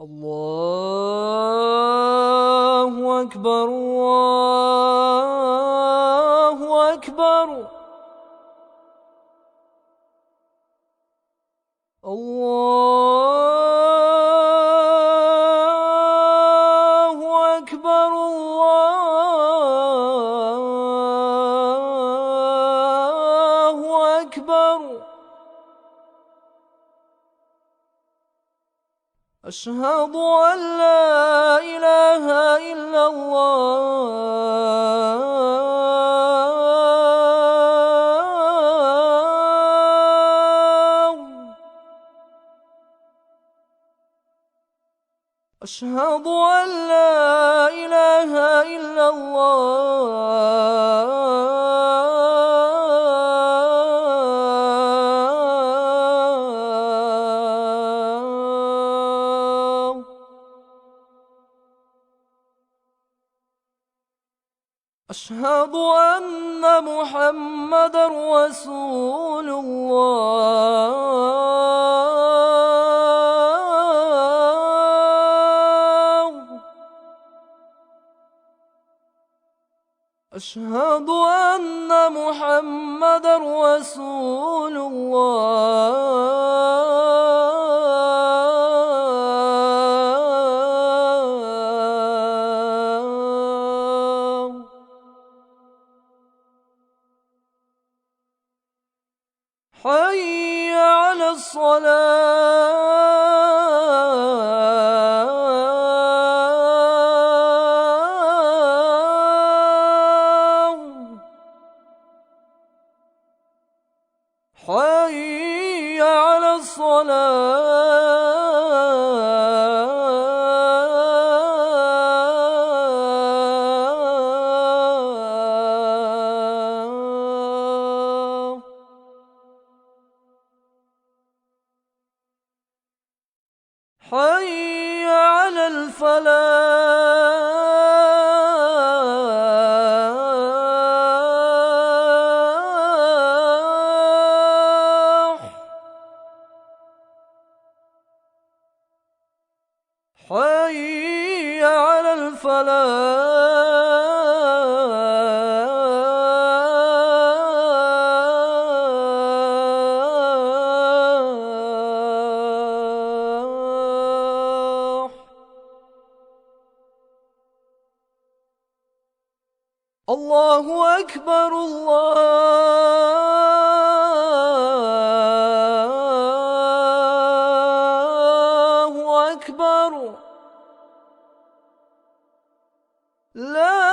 الله أكبر الله أكبر. الله أكبر الله أكبر. أشهد أن لا إله إلا الله. أشهد أن لا إله إلا الله. أشهد أن محمدًا رسول الله. أشهد أن محمدًا رسول الله. حي على الصلاة. حي على الصلاة. حي على الفلاح. حي على الفلاح. الله أكبر الله أكبر. لا